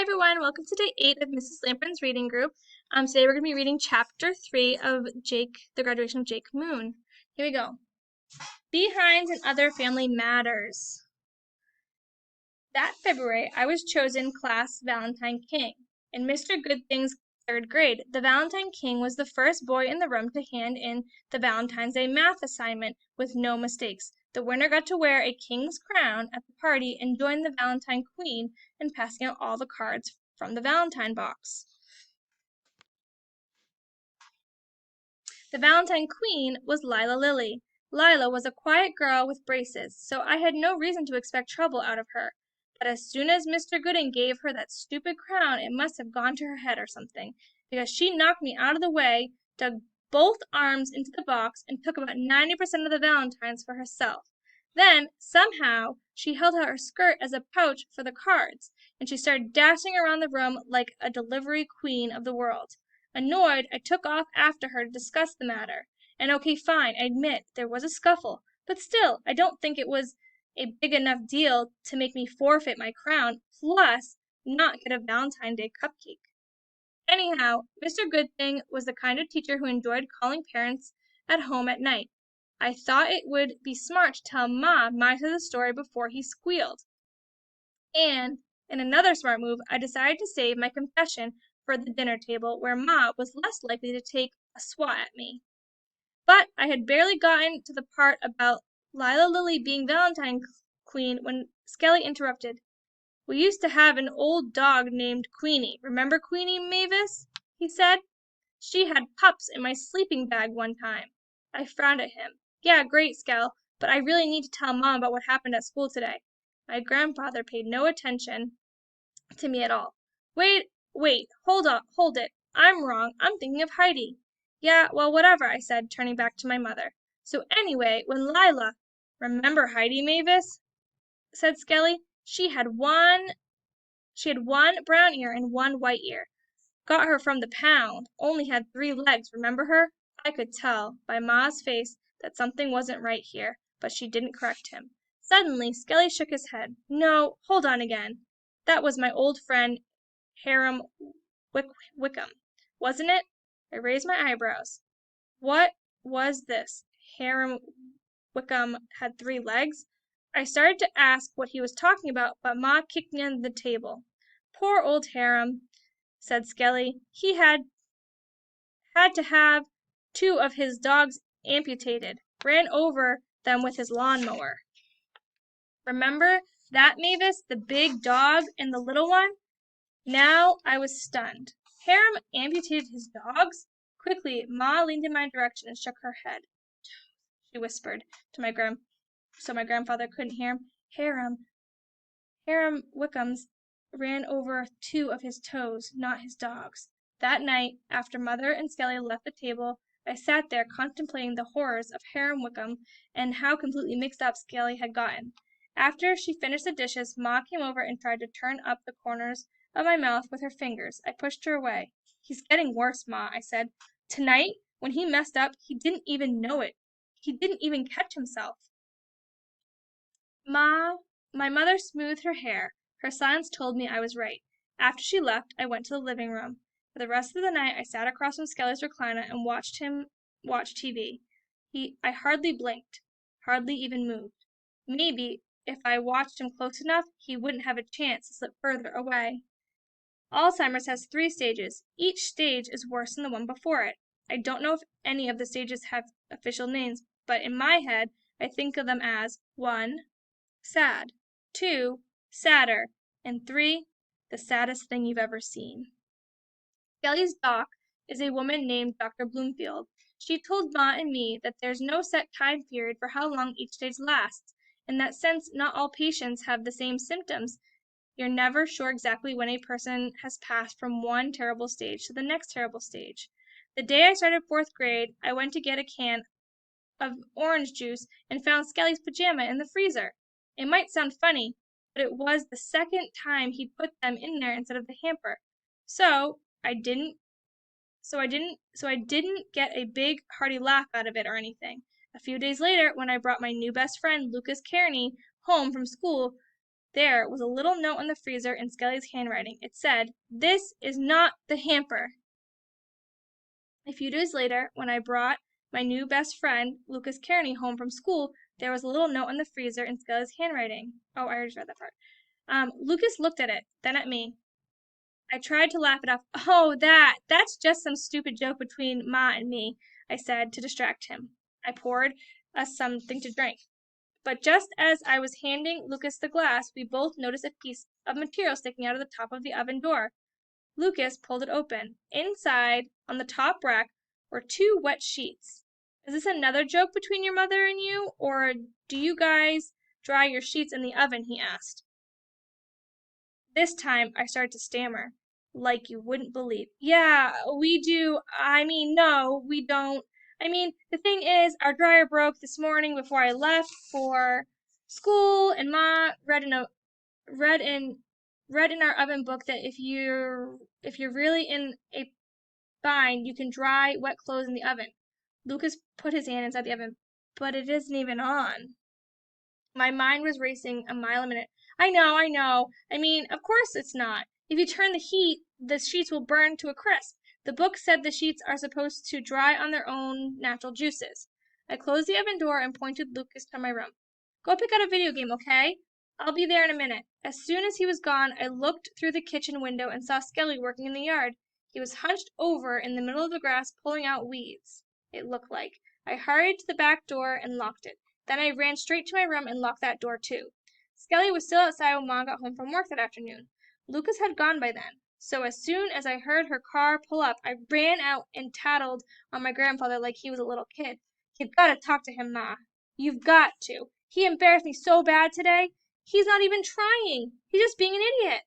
everyone, welcome to day 8 of Mrs. Lamprin's reading group. Today we're going to be reading chapter 3 of The Graduation of Jake Moon. Here we go. Behinds and Other Family Matters. That February, I was chosen class Valentine King. In Mr. Goodthing's 3rd grade, the Valentine King was the first boy in the room to hand in the Valentine's Day math assignment with no mistakes. The winner got to wear a king's crown at the party and join the Valentine Queen in passing out all the cards from the Valentine box. The Valentine Queen was Lila Lily. Lila was a quiet girl with braces, so I had no reason to expect trouble out of her. But as soon as Mr. Gooding gave her that stupid crown, it must have gone to her head or something, because she knocked me out of the way, dug both arms into the box, and took about 90% of the valentines for herself. Then, somehow, she held out her skirt as a pouch for the cards, and she started dashing around the room like a delivery queen of the world. Annoyed, I took off after her to discuss the matter. And okay, fine, I admit there was a scuffle, but still, I don't think it was a big enough deal to make me forfeit my crown, plus not get a Valentine's Day cupcake. Anyhow, Mr. Goodthing was the kind of teacher who enjoyed calling parents at home at night. I thought it would be smart to tell Ma my side of the story before he squealed. And, in another smart move, I decided to save my confession for the dinner table, where Ma was less likely to take a swat at me. But I had barely gotten to the part about Lila Lily being Valentine Queen when Skelly interrupted. "We used to have an old dog named Queenie. Remember Queenie, Mavis?" he said. "She had pups in my sleeping bag one time." I frowned at him. "Yeah, great, Skell, but I really need to tell Mom about what happened at school today." My grandfather paid no attention to me at all. Wait, hold it. I'm wrong. I'm thinking of Heidi." "Yeah, well, whatever," I said, turning back to my mother. "So anyway, when Lila—" "Remember Heidi, Mavis?" said Skelly. She had one brown ear and one white ear. Got her from the pound. Only had 3 legs, remember her?" I could tell by Ma's face that something wasn't right here, but she didn't correct him. Suddenly, Skelly shook his head. "No, hold on again. That was my old friend Hiram Wickham, wasn't it?" I raised my eyebrows. What was this? Hiram Wickham had 3 legs? I started to ask what he was talking about, but Ma kicked me under the table. "Poor old Hiram," said Skelly. "He had to have 2 of his dogs amputated. Ran over them with his lawnmower." "Remember that, Mavis? The big dog and the little one?" Now I was stunned. Hiram amputated his dogs? Quickly, Ma leaned in my direction and shook her head. She whispered to so my grandfather couldn't hear him. Hiram Wickham's ran over 2 of his toes, not his dogs." That night, after Mother and Skelly left the table, I sat there contemplating the horrors of Hiram Wickham and how completely mixed up Skelly had gotten. After she finished the dishes, Ma came over and tried to turn up the corners of my mouth with her fingers. I pushed her away. "He's getting worse, Ma," I said. "Tonight, when he messed up, he didn't even know it. He didn't even catch himself." My mother smoothed her hair. Her silence told me I was right. After she left, I went to the living room. For the rest of the night, I sat across from Skelly's recliner and watched him watch TV. I hardly blinked, hardly even moved. Maybe, if I watched him close enough, he wouldn't have a chance to slip further away. Alzheimer's has 3 stages. Each stage is worse than the one before it. I don't know if any of the stages have official names, but in my head, I think of them as 1. Sad, 2. Sadder, and 3. The saddest thing you've ever seen. Skelly's doc is a woman named Dr. Bloomfield. She told Ma and me that there's no set time period for how long each stage lasts, and that since not all patients have the same symptoms, you're never sure exactly when a person has passed from one terrible stage to the next terrible stage. The day I started 4th grade, I went to get a can of orange juice and found Skelly's pajama in the freezer. It might sound funny, but it was the 2nd time he put them in there instead of the hamper. So I didn't get a big hearty laugh out of it or anything. A few days later, when I brought my new best friend Lucas Kearney home from school, There was a little note on the freezer in Skelly's handwriting. It said, "This is not the hamper." A few days later, when I brought my new best friend, Lucas Kearney, home from school, there was a little note on the freezer in Skelly's handwriting. Oh, I already read that part. Lucas looked at it, then at me. I tried to laugh it off. "Oh, that's just some stupid joke between Ma and me," I said to distract him. I poured us something to drink. But just as I was handing Lucas the glass, we both noticed a piece of material sticking out of the top of the oven door. Lucas pulled it open. Inside, on the top rack, were 2 wet sheets. "Is this another joke between your mother and you, or do you guys dry your sheets in the oven?" he asked. This time I started to stammer, like you wouldn't believe. "Yeah, we do. No, we don't. The thing is, our dryer broke this morning before I left for school, and Ma read in read in our oven book that if you're really in a bind, you can dry wet clothes in the oven." Lucas put his hand inside the oven. "But it isn't even on." My mind was racing a mile a minute. I know. Of course it's not. If you turn the heat, the sheets will burn to a crisp. The book said the sheets are supposed to dry on their own natural juices." I closed the oven door and pointed Lucas to my room. "Go pick out a video game, okay? I'll be there in a minute." As soon as he was gone, I looked through the kitchen window and saw Skelly working in the yard. He was hunched over in the middle of the grass, pulling out weeds, it looked like. I hurried to the back door and locked it. Then I ran straight to my room and locked that door too. Skelly was still outside when Mom got home from work that afternoon. Lucas had gone by then. So as soon as I heard her car pull up, I ran out and tattled on my grandfather like he was a little kid. "You've got to talk to him, Ma. You've got to. He embarrassed me so bad today. He's not even trying. He's just being an idiot."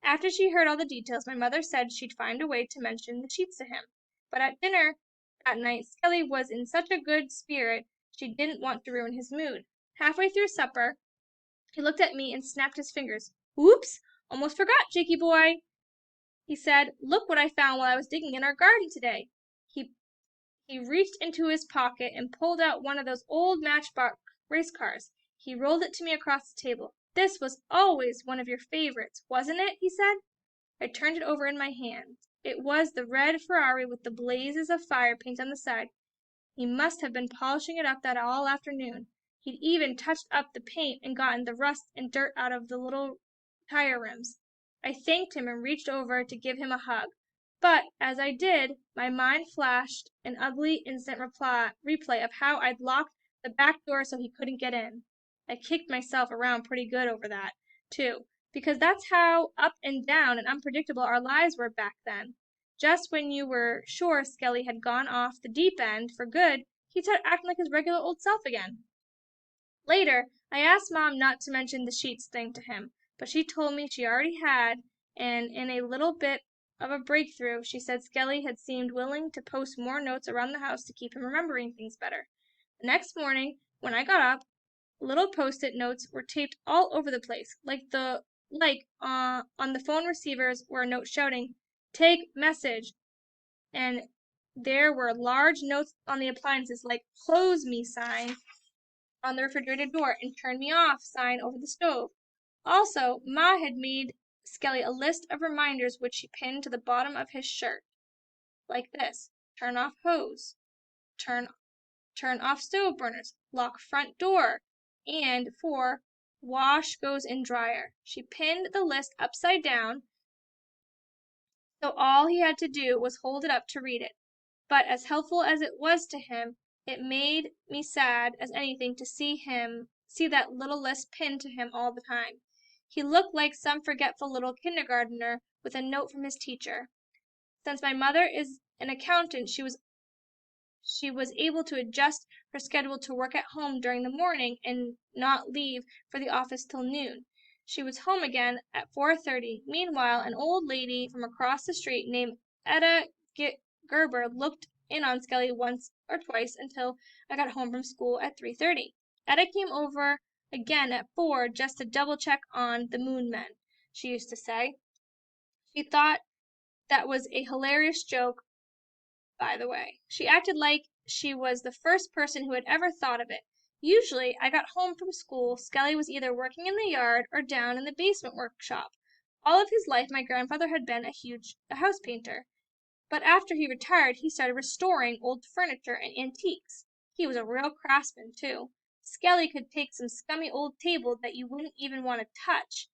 After she heard all the details, my mother said she'd find a way to mention the sheets to him. But at dinner that night, Skelly was in such a good spirit she didn't want to ruin his mood. Halfway through supper, he looked at me and snapped his fingers. "Oops! Almost forgot, Jakey boy," he said. "Look what I found while I was digging in our garden today." He reached into his pocket and pulled out one of those old matchbox race cars. He rolled it to me across the table. "This was always one of your favorites, wasn't it?" he said. I turned it over in my hand. It was the red Ferrari with the blazes of fire paint on the side. He must have been polishing it up that all afternoon. He'd even touched up the paint and gotten the rust and dirt out of the little tire rims. I thanked him and reached over to give him a hug. But as I did, my mind flashed an ugly instant replay of how I'd locked the back door so he couldn't get in. I kicked myself around pretty good over that, too, because that's how up and down and unpredictable our lives were back then. Just when you were sure Skelly had gone off the deep end for good, he'd start acting like his regular old self again. Later, I asked Mom not to mention the sheets thing to him, but she told me she already had, and in a little bit of a breakthrough, she said Skelly had seemed willing to post more notes around the house to keep him remembering things better. The next morning, when I got up, little post-it notes were taped all over the place, on the phone receivers were a note shouting, "Take message," and there were large notes on the appliances like "Close me" sign on the refrigerator door and "Turn me off" sign over the stove. Also, Ma had made Skelly a list of reminders which she pinned to the bottom of his shirt, like this: "Turn off hose," turn off stove burners, "Lock front door," and for "Wash goes in dryer." She pinned the list upside down, so all he had to do was hold it up to read it. But as helpful as it was to him, it made me sad as anything to see that little list pinned to him all the time. He looked like some forgetful little kindergartner with a note from his teacher. Since my mother is an accountant, she was able to adjust her schedule to work at home during the morning and not leave for the office till noon. She was home again at 4:30. Meanwhile, an old lady from across the street named Etta Gerber looked in on Skelly once or twice until I got home from school at 3:30. Etta came over again at 4 just to double check on the Moon Men, she used to say. She thought that was a hilarious joke, by the way. She acted like she was the first person who had ever thought of it. Usually, I got home from school, Skelly was either working in the yard or down in the basement workshop. All of his life, my grandfather had been a house painter. But after he retired, he started restoring old furniture and antiques. He was a real craftsman, too. Skelly could take some scummy old table that you wouldn't even want to touch,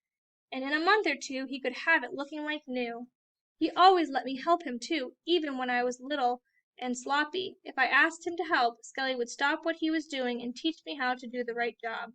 and in a month or two he could have it looking like new. He always let me help him, too, even when I was little and sloppy. If I asked him to help, Skelly would stop what he was doing and teach me how to do the right job.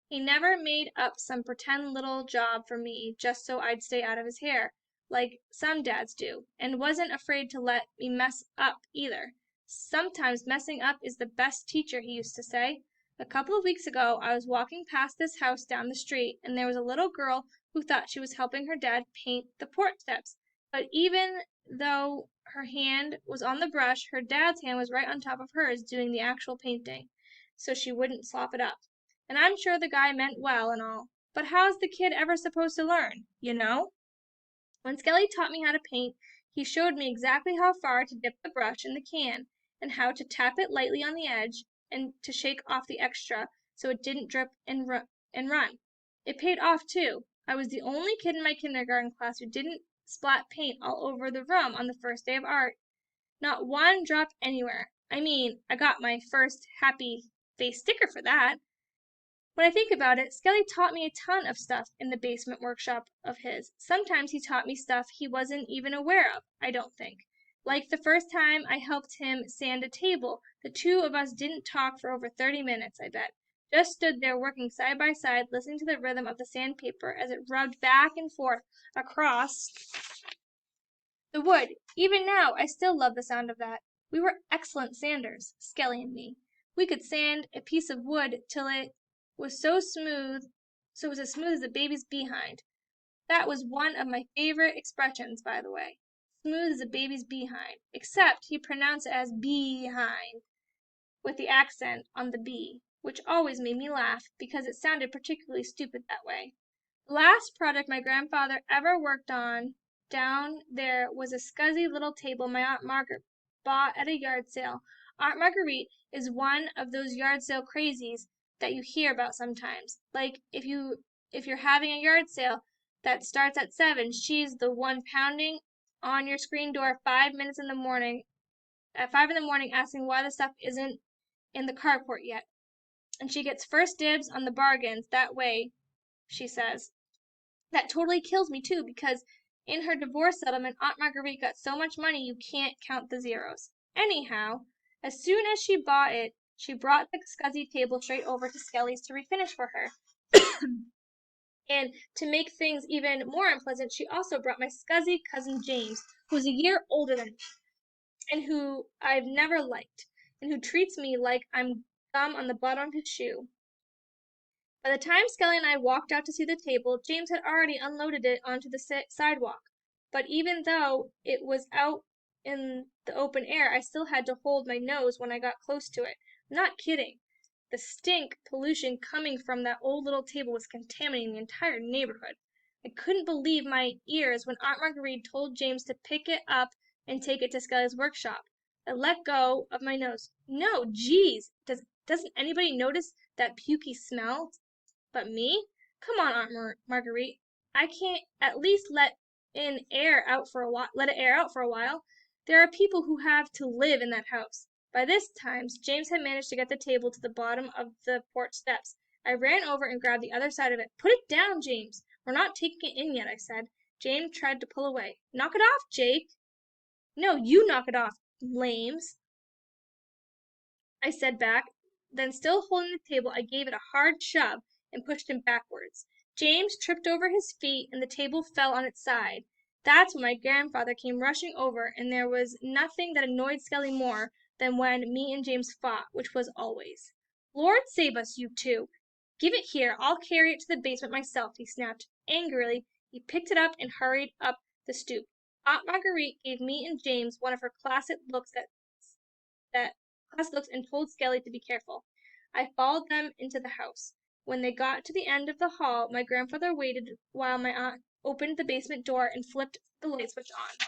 He never made up some pretend little job for me just so I'd stay out of his hair, like some dads do, and wasn't afraid to let me mess up either. Sometimes messing up is the best teacher, he used to say. A couple of weeks ago, I was walking past this house down the street, and there was a little girl who thought she was helping her dad paint the porch steps. But even though her hand was on the brush, her dad's hand was right on top of hers doing the actual painting, so she wouldn't slop it up. And I'm sure the guy meant well and all, but how's the kid ever supposed to learn, you know? When Skelly taught me how to paint, he showed me exactly how far to dip the brush in the can, and how to tap it lightly on the edge, and to shake off the extra so it didn't drip and run. It paid off, too. I was the only kid in my kindergarten class who didn't splat paint all over the room on the first day of art. Not one drop anywhere. I mean, I got my first happy face sticker for that. When I think about it, Skelly taught me a ton of stuff in the basement workshop of his. Sometimes he taught me stuff he wasn't even aware of, I don't think. Like the first time I helped him sand a table, the two of us didn't talk for over 30 minutes, I bet. Just stood there working side by side, listening to the rhythm of the sandpaper as it rubbed back and forth across the wood. Even now, I still love the sound of that. We were excellent sanders, Skelly and me. We could sand a piece of wood till it was so it was as smooth as a baby's behind. That was one of my favorite expressions, by the way. Smooth as a baby's behind. Except he pronounced it as behind, with the accent on the B, which always made me laugh because it sounded particularly stupid that way. The last project my grandfather ever worked on down there was a scuzzy little table my Aunt Margaret bought at a yard sale. Aunt Marguerite is one of those yard sale crazies that you hear about sometimes. Like if you're having a yard sale that starts at 7, she's the one pounding on your screen door 5 minutes in the morning at 5 in the morning asking why the stuff isn't in the carport yet. And she gets first dibs on the bargains that way, she says. That totally kills me too, because in her divorce settlement, Aunt Marguerite got so much money you can't count the zeros. Anyhow, as soon as she bought it, she brought the scuzzy table straight over to Skelly's to refinish for her. And to make things even more unpleasant, she also brought my scuzzy cousin James, who is a year older than me, and who I've never liked, and who treats me like I'm gum on the bottom of his shoe. By the time Skelly and I walked out to see the table, James had already unloaded it onto the sidewalk. But even though it was out in the open air, I still had to hold my nose when I got close to it. I'm not kidding. The stink pollution coming from that old little table was contaminating the entire neighborhood. I couldn't believe my ears when Aunt Marguerite told James to pick it up and take it to Skelly's workshop. I let go of my nose. No, geez, doesn't anybody notice that pukey smell? But me? Come on, Aunt Marguerite. I can't at least let it air out for a while. There are people who have to live in that house. By this time, James had managed to get the table to the bottom of the porch steps. I ran over and grabbed the other side of it. Put it down, James. We're not taking it in yet, I said. James tried to pull away. Knock it off, Jake. No, you knock it off, lames, I said back. Then, still holding the table, I gave it a hard shove and pushed him backwards. James tripped over his feet and the table fell on its side. That's when my grandfather came rushing over, and there was nothing that annoyed Skelly more than when me and James fought, which was always. Lord save us, you two! Give it here, I'll carry it to the basement myself, he snapped. Angrily, he picked it up and hurried up the stoop. Aunt Marguerite gave me and James one of her classic looks and told Skelly to be careful. I followed them into the house. When they got to the end of the hall, my grandfather waited while my aunt opened the basement door and flipped the light switch on.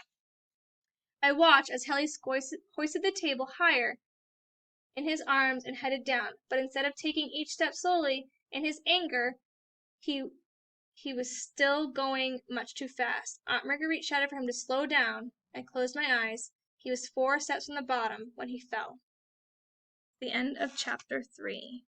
I watched as Helly hoisted the table higher in his arms and headed down, but instead of taking each step slowly, in his anger, he was still going much too fast. Aunt Marguerite shouted for him to slow down. I closed my eyes. He was 4 steps from the bottom when he fell. The end of chapter 3.